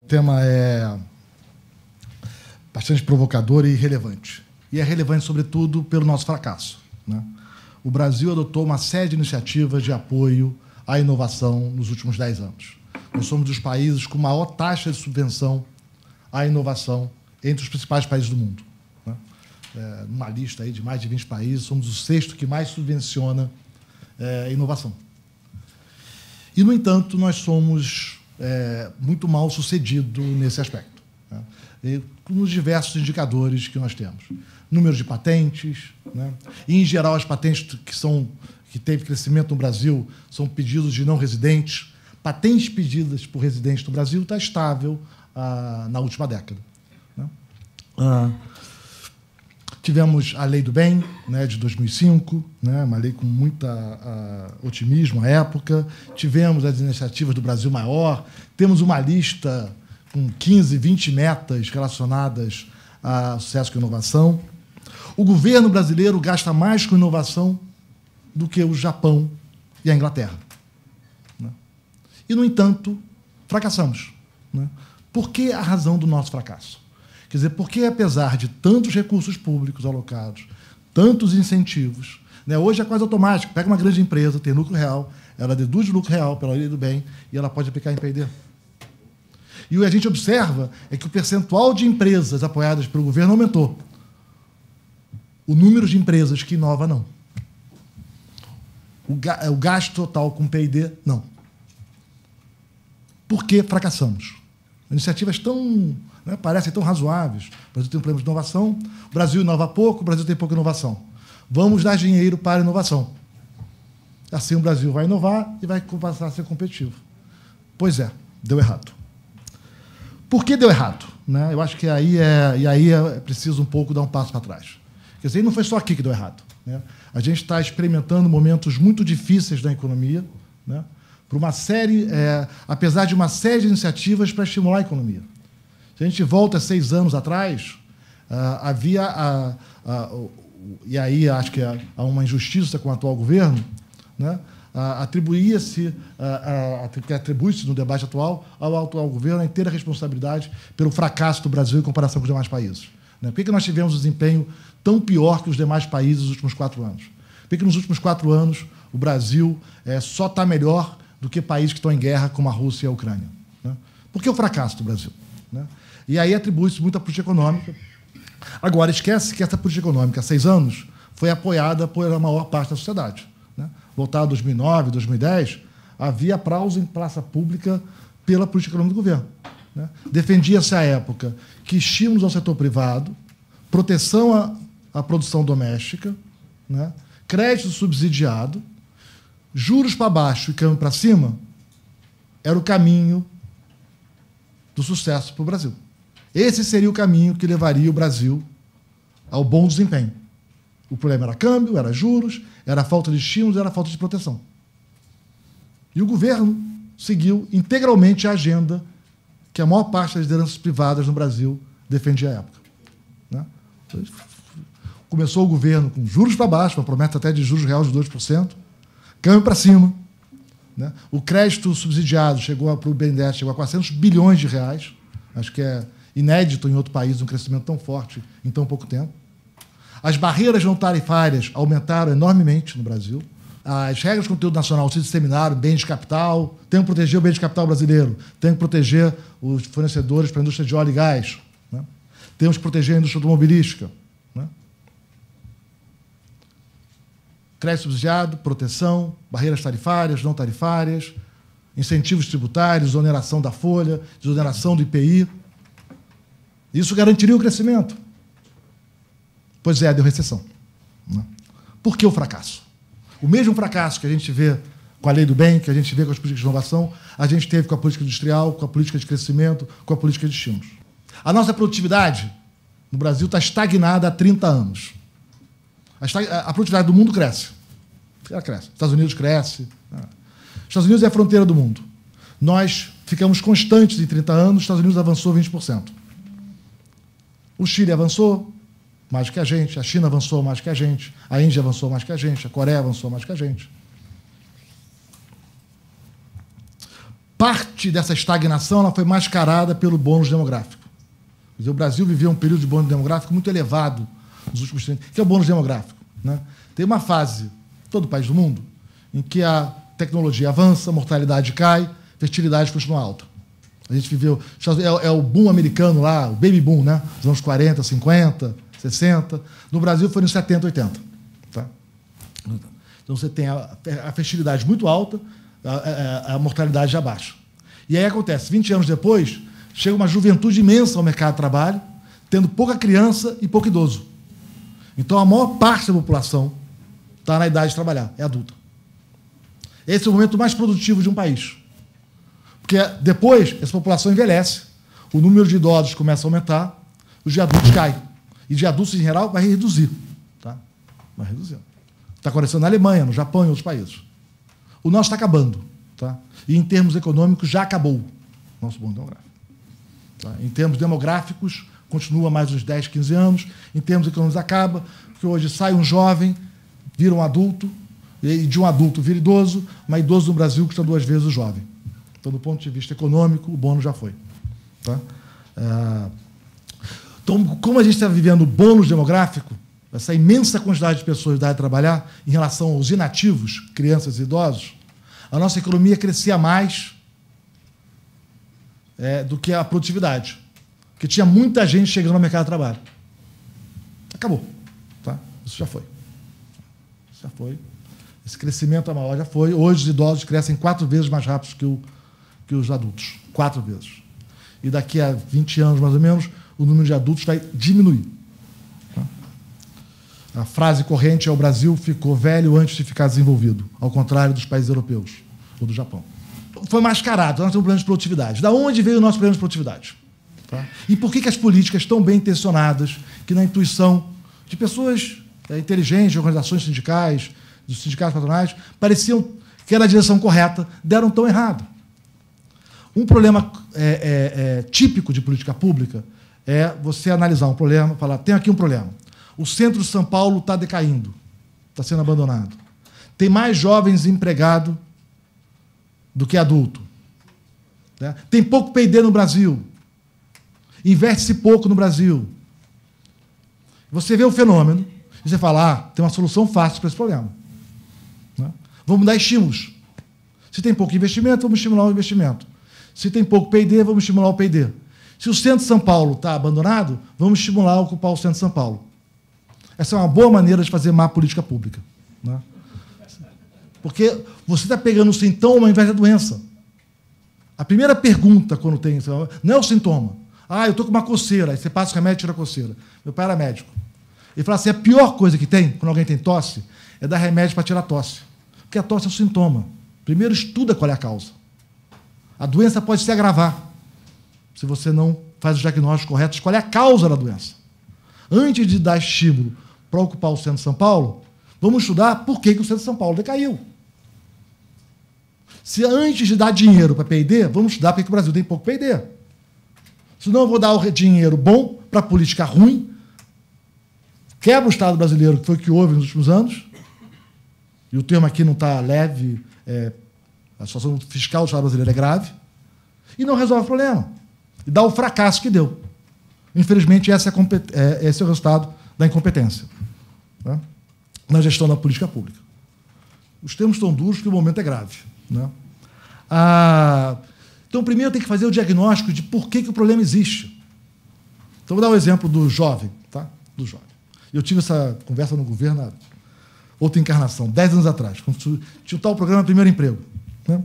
O tema é bastante provocador e relevante. E é relevante, sobretudo, pelo nosso fracasso, né? O Brasil adotou uma série de iniciativas de apoio à inovação nos últimos 10 anos. Nós somos dos países com maior taxa de subvenção à inovação entre os principais países do mundo, né? Numa lista aí de mais de 20 países, somos o sexto que mais subvenciona inovação. E, no entanto, nós somos muito mal sucedidos nesse aspecto, né? E nos diversos indicadores que nós temos. Número de patentes, né? E, em geral, as patentes que teve crescimento no Brasil são pedidos de não residentes. Patentes pedidas por residentes no Brasil está estável na última década, né? Tivemos a Lei do Bem, né, de 2005, né, uma lei com muito otimismo à época. Tivemos as iniciativas do Brasil Maior. Temos uma lista com 15, 20 metas relacionadas a sucesso com inovação. O governo brasileiro gasta mais com inovação do que o Japão e a Inglaterra, né? E, no entanto, fracassamos, né? Por que a razão do nosso fracasso? Quer dizer, porque, apesar de tantos recursos públicos alocados, tantos incentivos, né, hoje é quase automático. Pega uma grande empresa, tem lucro real, ela deduz o lucro real pela Lei do Bem e ela pode aplicar em P&D. E o que a gente observa é que o percentual de empresas apoiadas pelo governo aumentou. O número de empresas que inova, não. O gasto total com P&D, não. Por que fracassamos? Iniciativas tão, né, parecem tão razoáveis. O Brasil tem um problema de inovação, o Brasil inova pouco, o Brasil tem pouca inovação. Vamos dar dinheiro para a inovação. Assim o Brasil vai inovar e vai passar a ser competitivo. Pois é, deu errado. Por que deu errado? Né? Eu acho que aí é preciso um pouco dar um passo para trás. Quer dizer, não foi só aqui que deu errado, né? A gente está experimentando momentos muito difíceis na economia, né? Por uma série, apesar de uma série de iniciativas para estimular a economia. Se a gente volta 6 anos atrás, havia, e aí acho que há uma injustiça com o atual governo, né? Atribui-se no debate atual ao atual governo a inteira responsabilidade pelo fracasso do Brasil em comparação com os demais países, né? Por que nós tivemos um desempenho tão pior que os demais países nos últimos 4 anos? Por que nos últimos 4 anos o Brasil só está melhor do que países que estão em guerra, como a Rússia e a Ucrânia, né? Por que o fracasso do Brasil, né? E aí atribui-se muito à política econômica. Agora, esquece que essa política econômica, há 6 anos, foi apoiada por a maior parte da sociedade, né? Voltado a 2009, 2010, havia aplauso em praça pública pela política econômica do governo, né? Defendia-se, à época, que estímulos ao setor privado, proteção à produção doméstica, né? Crédito subsidiado, juros para baixo e câmbio para cima, era o caminho do sucesso para o Brasil. Esse seria o caminho que levaria o Brasil ao bom desempenho. O problema era câmbio, era juros, era falta de estímulos, era falta de proteção. E o governo seguiu integralmente a agenda que a maior parte das lideranças privadas no Brasil defendia à época, né? Começou o governo com juros para baixo, uma promessa até de juros reais de 2%, câmbio para cima, né? O crédito subsidiado chegou para o BNDES, chegou a 400 bilhões de reais, acho que é inédito em outro país um crescimento tão forte em tão pouco tempo. As barreiras não tarifárias aumentaram enormemente no Brasil. As regras de conteúdo nacional se disseminaram, bens de capital, tem que proteger o bem de capital brasileiro, tem que proteger os fornecedores para a indústria de óleo e gás, né? Temos que proteger a indústria automobilística, né? Crédito subsidiado, proteção, barreiras tarifárias, não tarifárias, incentivos tributários, exoneração da folha, exoneração do IPI. Isso garantiria o crescimento. Pois é, deu recessão, né? Por que o fracasso? O mesmo fracasso que a gente vê com a Lei do Bem, que a gente vê com as políticas de inovação, a gente teve com a política industrial, com a política de crescimento, com a política de estímulos. A nossa produtividade no Brasil está estagnada há 30 anos. A produtividade do mundo cresce. Ela cresce. Estados Unidos cresce. Estados Unidos é a fronteira do mundo. Nós ficamos constantes em 30 anos, os Estados Unidos avançou 20%. O Chile avançou mais que a gente, a China avançou mais que a gente, a Índia avançou mais que a gente, a Coreia avançou mais que a gente. Parte parte dessa estagnação ela foi mascarada pelo bônus demográfico. Quer dizer, o Brasil viveu um período de bônus demográfico muito elevado nos últimos 30 anos, que é o bônus demográfico, né? Tem uma fase, todo país do mundo, em que a tecnologia avança, a mortalidade cai, a fertilidade continua alta. A gente viveu... É o boom americano lá, o baby boom, né? Nos anos 40, 50, 60. No Brasil foi nos 70, 80. Tá? Então você tem a fertilidade muito alta, a mortalidade já baixa. E aí acontece, 20 anos depois, chega uma juventude imensa ao mercado de trabalho, tendo pouca criança e pouco idoso. Então a maior parte da população está na idade de trabalhar, é adulta. Esse é o momento mais produtivo de um país. Porque depois essa população envelhece, o número de idosos começa a aumentar, os de adultos cai. E de adultos, em geral, vai reduzir. Tá? Vai reduzir. Está acontecendo na Alemanha, no Japão e em outros países. O nosso está acabando. Tá? E, em termos econômicos, já acabou o nosso bom demográfico. Tá? Em termos demográficos, continua mais uns 10, 15 anos. Em termos econômicos, acaba, porque hoje sai um jovem, vira um adulto, e de um adulto vira idoso, mas idoso no Brasil custa 2 vezes o jovem. Então, do ponto de vista econômico, o bônus já foi. Tá? Então, como a gente está vivendo o bônus demográfico, essa imensa quantidade de pessoas da área de trabalhar em relação aos inativos, crianças e idosos, a nossa economia crescia mais do que a produtividade. Porque tinha muita gente chegando ao mercado de trabalho. Acabou. Tá? Isso já foi. Isso já foi. Esse crescimento maior já foi. Hoje os idosos crescem 4 vezes mais rápido que os adultos. 4 vezes. E daqui a 20 anos, mais ou menos, o número de adultos vai diminuir. Tá? A frase corrente é: o Brasil ficou velho antes de ficar desenvolvido, ao contrário dos países europeus ou do Japão. Foi mascarado. Nós temos um problema de produtividade. Da onde veio o nosso problema de produtividade? Tá? E por que as políticas estão bem intencionadas, que na intuição de pessoas inteligentes, de organizações sindicais, dos sindicatos patronais, pareciam que era a direção correta, deram tão errado? Um problema típico de política pública é você analisar um problema, falar: tem aqui um problema. O centro de São Paulo está decaindo, está sendo abandonado. Tem mais jovens empregados do que adulto. Né? Tem pouco P&D no Brasil. Investe-se pouco no Brasil. Você vê o fenômeno e você fala: tem uma solução fácil para esse problema. Né? Vamos dar estímulos. Se tem pouco investimento, vamos estimular o investimento. Se tem pouco P&D, vamos estimular o P&D. Se o centro de São Paulo está abandonado, vamos estimular a ocupar o centro de São Paulo. Essa é uma boa maneira de fazer má política pública. Né? Porque você está pegando o sintoma ao invés da doença. A primeira pergunta, quando tem... não é o sintoma. Eu estou com uma coceira. Aí você passa o remédio e tira a coceira. Meu pai era médico. Ele fala assim: a pior coisa que tem, quando alguém tem tosse, é dar remédio para tirar a tosse. Porque a tosse é o sintoma. Primeiro estuda qual é a causa. A doença pode se agravar se você não faz os diagnósticos corretos. Qual é a causa da doença? Antes de dar estímulo para ocupar o centro de São Paulo, vamos estudar por que o centro de São Paulo decaiu. Se antes de dar dinheiro para P&D, vamos estudar por que o Brasil tem pouco P&D. Senão eu vou dar o dinheiro bom para política ruim, quebra o Estado brasileiro, que foi o que houve nos últimos anos, e o termo aqui não está leve, a situação fiscal do Estado brasileiro é grave, e não resolve o problema. E dá o fracasso que deu. Infelizmente, esse é o resultado da incompetência, né, na gestão da política pública. Os termos estão duros porque o momento é grave. Né? Então, primeiro tem que fazer o diagnóstico de por que o problema existe. Então, vou dar o exemplo do jovem. Tá? Do jovem. Eu tive essa conversa no governo, outra encarnação, 10 anos atrás, quando tinha o tal programa Primeiro Emprego. Né?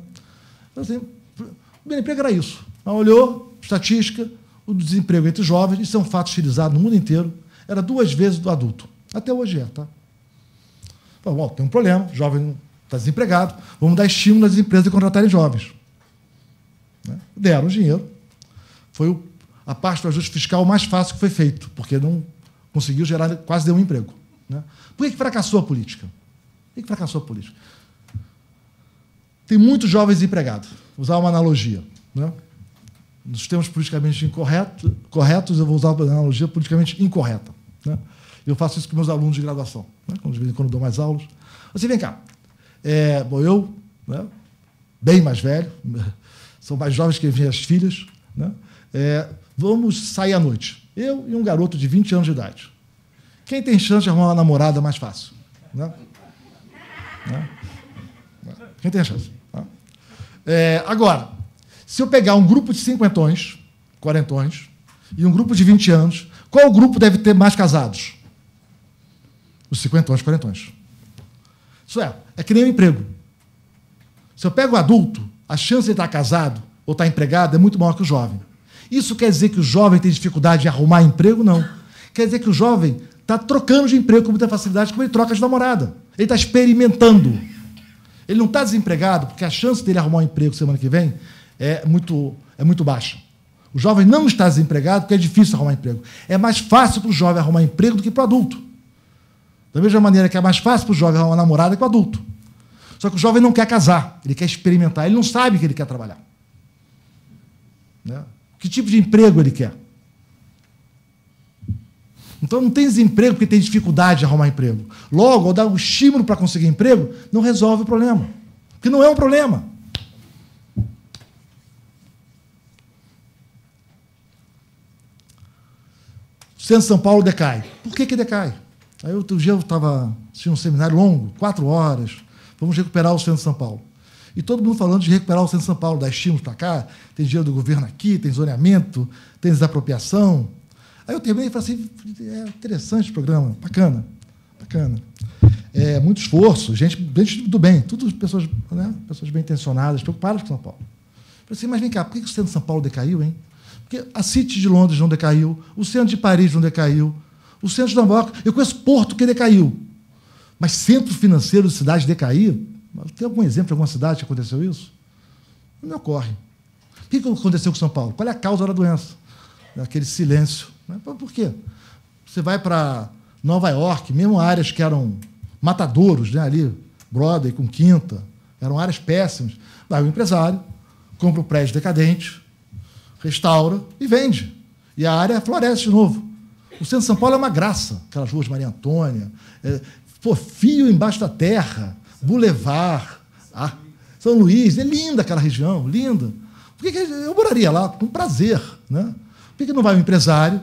Então, assim, o primeiro emprego era isso. Ela olhou, estatística, o desemprego entre jovens, isso é um fato estilizado no mundo inteiro, era 2 vezes do adulto. Até hoje é. Tá? Bom, tem um problema, o jovem está desempregado, vamos dar estímulo às empresas de contratarem jovens. Né? Deram dinheiro. Foi a parte do ajuste fiscal mais fácil que foi feito, porque não conseguiu gerar, quase deu um emprego. Né? Por que fracassou a política? Por que fracassou a política? Tem muitos jovens desempregados. Vou usar uma analogia. Né? Nos termos politicamente corretos, eu vou usar uma analogia politicamente incorreta. Né? Eu faço isso com meus alunos de graduação, né? Quando dou mais aulas. Assim, vem cá. Eu, né, bem mais velho, são mais jovens que minhas filhas, né? Vamos sair à noite. Eu e um garoto de 20 anos de idade. Quem tem chance de arrumar uma namorada mais fácil? Né? Quem tem chance? Né? Agora, se eu pegar um grupo de cinquentões, quarentões, e um grupo de 20 anos, qual grupo deve ter mais casados? Os cinquentões, quarentões. Isso é que nem um emprego. Se eu pego o adulto, a chance de estar casado ou estar empregado é muito maior que o jovem. Isso quer dizer que o jovem tem dificuldade de arrumar emprego? Não. Quer dizer que o jovem está trocando de emprego com muita facilidade, como ele troca de namorada. Ele está experimentando. Ele não está desempregado, porque a chance dele arrumar um emprego semana que vem é muito baixa. O jovem não está desempregado porque é difícil arrumar emprego. É mais fácil para o jovem arrumar emprego do que para o adulto. Da mesma maneira que é mais fácil para o jovem arrumar uma namorada que para o adulto. Só que o jovem não quer casar, ele quer experimentar, ele não sabe que ele quer trabalhar. Né? Que tipo de emprego ele quer? Então não tem desemprego porque tem dificuldade de arrumar emprego. Logo, ao dar um estímulo para conseguir emprego, não resolve o problema. Porque não é um problema. O centro de São Paulo decai. Por que decai? Aí outro dia eu estava assistindo um seminário longo, 4 horas, vamos recuperar o centro de São Paulo. E todo mundo falando de recuperar o centro de São Paulo, dar estímulos para cá, tem dinheiro do governo aqui, tem zoneamento, tem desapropriação. Aí eu terminei e falei assim, é interessante o programa, bacana. Muito esforço, gente do bem, tudo pessoas, né, pessoas bem intencionadas, preocupadas com São Paulo. Eu falei assim, mas vem cá, por que o centro de São Paulo decaiu, hein? Porque a City de Londres não decaiu, o centro de Paris não decaiu, o centro de Nova York, eu conheço Porto que decaiu. Mas centro financeiro de cidade decair? Tem algum exemplo de alguma cidade que aconteceu isso? Não me ocorre. O que aconteceu com São Paulo? Qual é a causa da doença? Aquele silêncio. Por quê? Você vai para Nova York, mesmo áreas que eram matadouros, né, ali, Broadway com Quinta, eram áreas péssimas. Vai o empresário, compra o prédio decadente, restaura e vende. E a área floresce de novo. O centro de São Paulo é uma graça. Aquelas ruas de Maria Antônia, fio embaixo da terra, Boulevard, São Luís. É linda aquela região, linda. Por que eu moraria lá com prazer? Né? Por que não vai o empresário,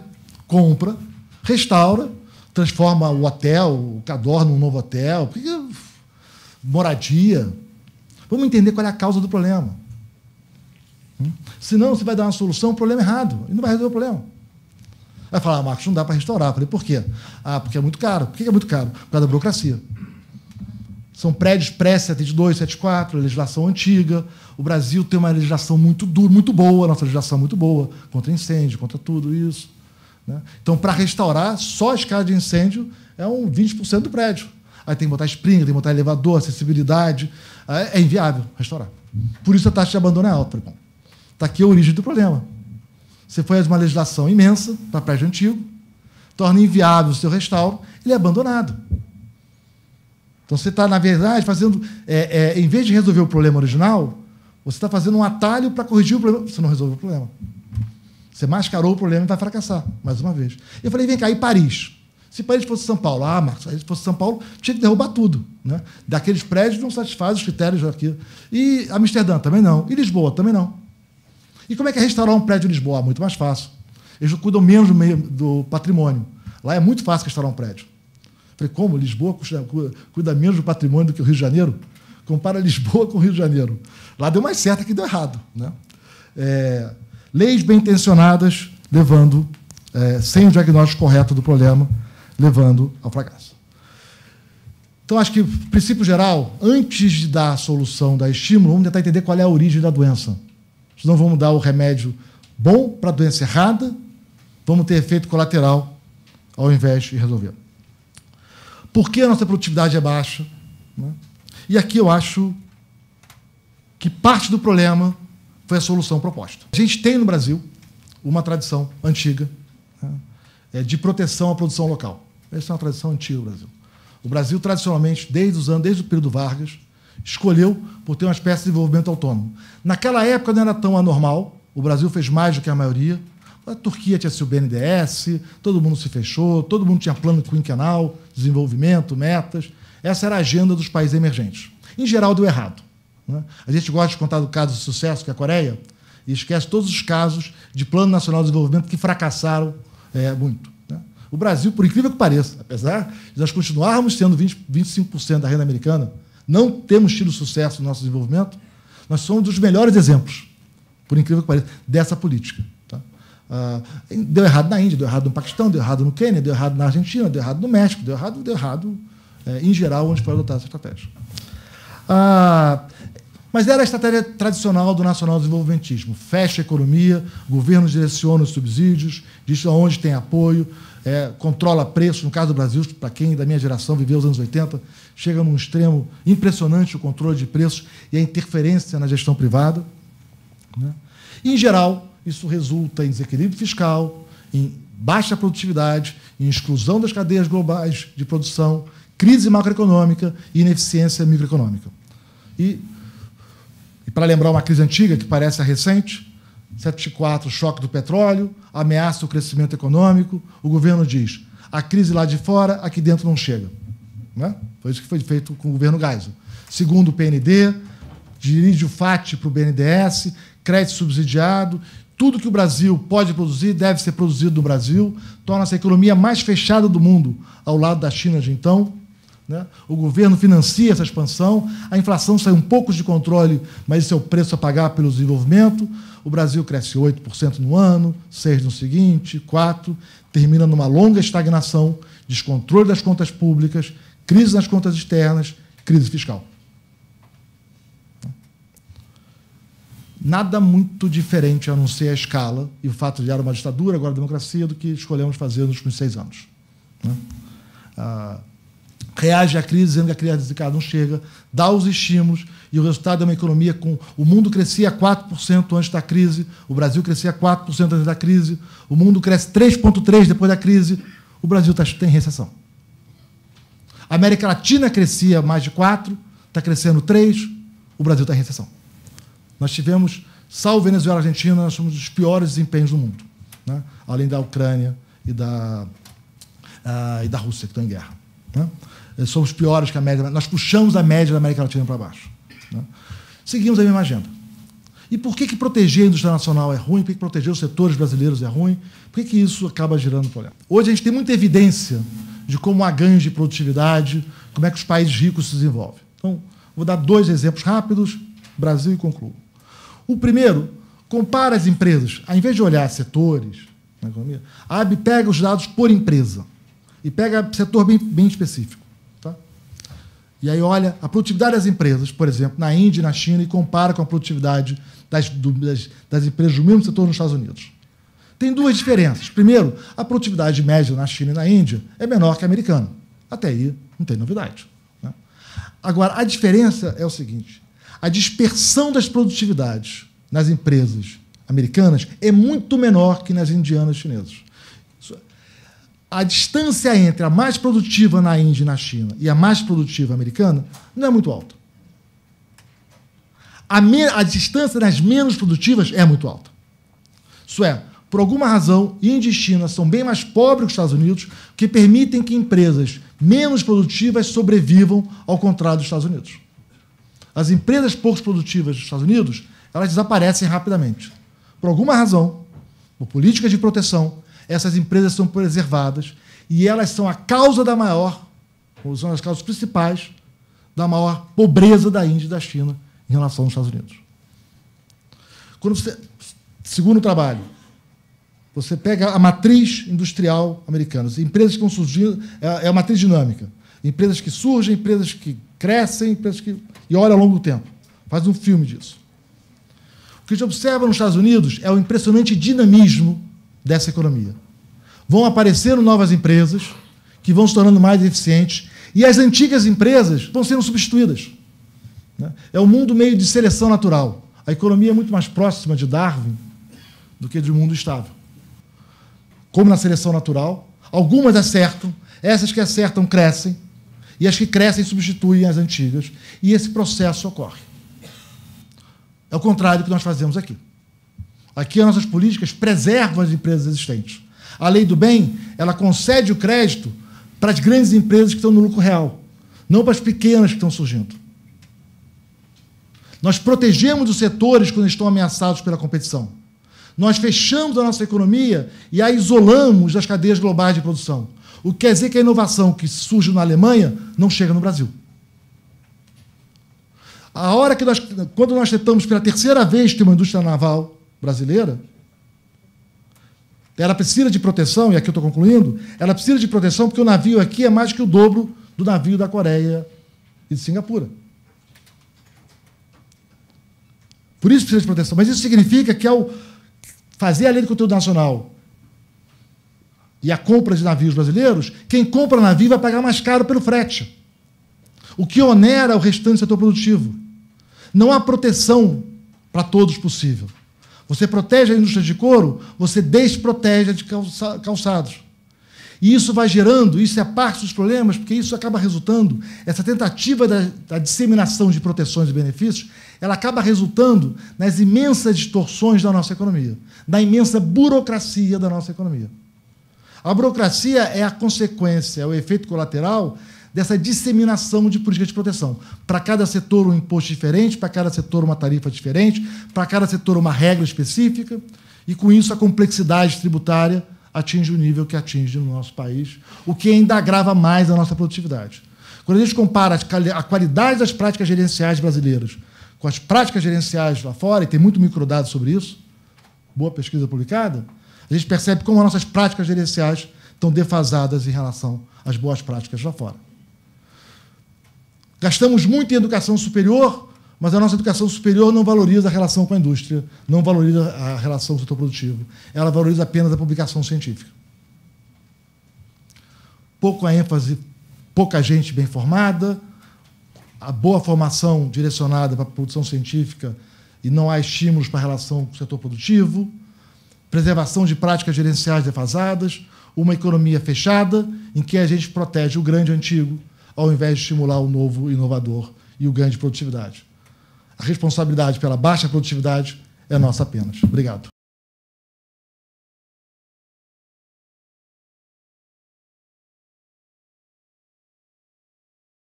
compra, restaura, transforma o hotel, o Cador, num novo hotel? Por que moradia? Vamos entender qual é a causa do problema. Senão você vai dar uma solução, o problema errado, e não vai resolver o problema. Vai falar, Marcos, não dá para restaurar. Eu falei, por quê? Porque é muito caro. Por que é muito caro? Por causa da burocracia. São prédios pré-72, 74, legislação antiga. O Brasil tem uma legislação muito dura, muito boa, a nossa legislação é muito boa, contra incêndio, contra tudo isso. Né? Então, para restaurar, só a escada de incêndio é 20% do prédio. Aí tem que botar spring, tem que botar elevador, acessibilidade. É inviável restaurar. Por isso a taxa de abandono é alta. Está aqui a origem do problema. Você faz uma legislação imensa para prédio antigo, torna inviável o seu restauro, ele é abandonado. Então, você está, na verdade, fazendo... em vez de resolver o problema original, você está fazendo um atalho para corrigir o problema. Você não resolveu o problema. Você mascarou o problema e vai fracassar, mais uma vez. Eu falei, vem cá, e Paris? Se Paris fosse São Paulo, Marcos, se fosse São Paulo, tinha que derrubar tudo. Né? Daqueles prédios não satisfaz os critérios aqui. E Amsterdã também não. E Lisboa também não. E como é que é restaurar um prédio em Lisboa? Muito mais fácil. Eles cuidam menos do patrimônio. Lá é muito fácil restaurar um prédio. Falei, como? Lisboa cuida menos do patrimônio do que o Rio de Janeiro? Compara Lisboa com o Rio de Janeiro. Lá deu mais certo, aqui deu errado. Né? Leis bem intencionadas levando, sem o diagnóstico correto do problema, levando ao fracasso. Então, acho que, princípio geral, antes de dar a solução, dar estímulo, vamos tentar entender qual é a origem da doença. Senão vamos dar o remédio bom para a doença errada, vamos ter efeito colateral ao invés de resolver. Por que a nossa produtividade é baixa? Né? E aqui eu acho que parte do problema foi a solução proposta. A gente tem no Brasil uma tradição antiga, né, de proteção à produção local. Essa é uma tradição antiga do Brasil. O Brasil, tradicionalmente, desde o período Vargas, escolheu por ter uma espécie de desenvolvimento autônomo. Naquela época não era tão anormal, o Brasil fez mais do que a maioria. A Turquia tinha seu BNDES, todo mundo se fechou, todo mundo tinha plano quinquenal, desenvolvimento, metas. Essa era a agenda dos países emergentes. Em geral, deu errado. né? A gente gosta de contar do caso de sucesso, que é a Coreia, e esquece todos os casos de Plano Nacional de Desenvolvimento que fracassaram muito. Né? O Brasil, por incrível que pareça, apesar de nós continuarmos tendo 25% da renda americana, não temos tido sucesso no nosso desenvolvimento, nós somos um dos melhores exemplos, por incrível que pareça, dessa política. Tá? Deu errado na Índia, deu errado no Paquistão, deu errado no Quênia, deu errado na Argentina, deu errado no México, deu errado em geral, onde foi adotada essa estratégia. Mas era a estratégia tradicional do nacional-desenvolvimentismo. Fecha a economia, o governo direciona os subsídios, diz onde tem apoio, controla preços. No caso do Brasil, para quem da minha geração viveu os anos 80, chega num extremo impressionante o controle de preços e a interferência na gestão privada. Né? E, em geral, isso resulta em desequilíbrio fiscal, em baixa produtividade, em exclusão das cadeias globais de produção, crise macroeconômica e ineficiência microeconômica. E para lembrar uma crise antiga, que parece a recente, 74, choque do petróleo, ameaça o crescimento econômico, o governo diz, a crise lá de fora, aqui dentro não chega. Né? Foi isso que foi feito com o governo Geisel. Segundo o PND, dirige o FAT para o BNDES, crédito subsidiado, tudo que o Brasil pode produzir deve ser produzido no Brasil, torna-se a economia mais fechada do mundo ao lado da China de então. Né? O governo financia essa expansão, a inflação sai um pouco de controle, mas esse é o preço a pagar pelo desenvolvimento. O Brasil cresce 8% no ano, 6% no seguinte, 4%, termina numa longa estagnação, descontrole das contas públicas, crise nas contas externas, crise fiscal. Nada muito diferente a não ser a escala e o fato de era uma ditadura, agora a democracia, do que escolhemos fazer nos últimos 6 anos. Né? Reage à crise, dizendo que a crise delicada não chega, dá os estímulos, e o resultado é uma economia com... O mundo crescia 4% antes da crise, o Brasil crescia 4% antes da crise, o mundo cresce 3,3% depois da crise, o Brasil tem recessão. A América Latina crescia mais de 4%, está crescendo 3%, o Brasil está em recessão. Nós tivemos, salvo Venezuela e Argentina, nós somos os piores desempenhos do mundo, né? Além da Ucrânia e da Rússia, que estão em guerra. Né? Somos piores que a média, nós puxamos a média da América Latina para baixo. Né? Seguimos a mesma agenda. E por que proteger a indústria nacional é ruim? Por que proteger os setores brasileiros é ruim? Por que isso acaba gerando problema? Hoje a gente tem muita evidência de como há ganhos de produtividade, como é que os países ricos se desenvolvem. Então, vou dar 2 exemplos rápidos, Brasil e concluo. O primeiro, compara as empresas. Ao invés de olhar setores na economia, a AB pega os dados por empresa e pega setor bem específico. Tá? E aí olha a produtividade das empresas, por exemplo, na Índia e na China, e compara com a produtividade das empresas do mesmo setor nos Estados Unidos. Tem 2 diferenças. Primeiro, a produtividade média na China e na Índia é menor que a americana. Até aí não tem novidade. Né? Agora, a diferença é o seguinte: a dispersão das produtividades nas empresas americanas é muito menor que nas indianas e chinesas. A distância entre a mais produtiva na Índia e na China e a mais produtiva americana não é muito alta. A distância nas menos produtivas é muito alta. Isso é, por alguma razão, Índia e China são bem mais pobres que os Estados Unidos, que permitem que empresas menos produtivas sobrevivam, ao contrário dos Estados Unidos. As empresas pouco produtivas dos Estados Unidos, elas desaparecem rapidamente. Por alguma razão, por políticas de proteção, essas empresas são preservadas e elas são a causa da maior, ou são as causas principais, da maior pobreza da Índia e da China em relação aos Estados Unidos. Quando você, segundo trabalho, você pega a matriz industrial americana, as empresas que estão surgindo, é uma matriz dinâmica. Empresas que surgem, empresas que crescem, empresas que... E olha ao longo do tempo. Faz um filme disso. O que a gente observa nos Estados Unidos é o impressionante dinamismo dessa economia. Vão aparecendo novas empresas que vão se tornando mais eficientes e as antigas empresas vão sendo substituídas. É um mundo meio de seleção natural. A economia é muito mais próxima de Darwin do que de um mundo estável. Como na seleção natural, algumas acertam, essas que acertam crescem, e as que crescem substituem as antigas, e esse processo ocorre. É o contrário do que nós fazemos aqui. Aqui as nossas políticas preservam as empresas existentes. A lei do bem, ela concede o crédito para as grandes empresas que estão no lucro real, não para as pequenas que estão surgindo. Nós protegemos os setores quando estão ameaçados pela competição. Nós fechamos a nossa economia e a isolamos das cadeias globais de produção. O que quer dizer que a inovação que surge na Alemanha não chega no Brasil. Quando nós tentamos pela terceira vez ter uma indústria naval brasileira, ela precisa de proteção, e aqui eu estou concluindo, ela precisa de proteção porque o navio aqui é mais que o dobro do navio da Coreia e de Singapura. Por isso precisa de proteção. Mas isso significa que, ao fazer a lei de conteúdo nacional e a compra de navios brasileiros, quem compra navio vai pagar mais caro pelo frete, o que onera o restante do setor produtivo. Não há proteção para todos possível. Você protege a indústria de couro, você desprotege a de calçados. E isso vai gerando, isso é parte dos problemas, porque isso acaba resultando, essa tentativa da disseminação de proteções e benefícios, ela acaba resultando nas imensas distorções da nossa economia, na imensa burocracia da nossa economia. A burocracia é a consequência, é o efeito colateral dessa disseminação de políticas de proteção. Para cada setor um imposto diferente, para cada setor uma tarifa diferente, para cada setor uma regra específica, e com isso a complexidade tributária atinge o nível que atinge no nosso país, o que ainda agrava mais a nossa produtividade. Quando a gente compara a qualidade das práticas gerenciais brasileiras com as práticas gerenciais lá fora, e tem muito microdado sobre isso, boa pesquisa publicada, a gente percebe como as nossas práticas gerenciais estão defasadas em relação às boas práticas lá fora. Gastamos muito em educação superior, mas a nossa educação superior não valoriza a relação com a indústria, não valoriza a relação com o setor produtivo. Ela valoriza apenas a publicação científica. Pouca ênfase, pouca gente bem formada, a boa formação direcionada para a produção científica e não há estímulos para a relação com o setor produtivo, preservação de práticas gerenciais defasadas, uma economia fechada em que a gente protege o grande antigo, ao invés de estimular o novo inovador e o ganho de produtividade. A responsabilidade pela baixa produtividade é nossa apenas. Obrigado.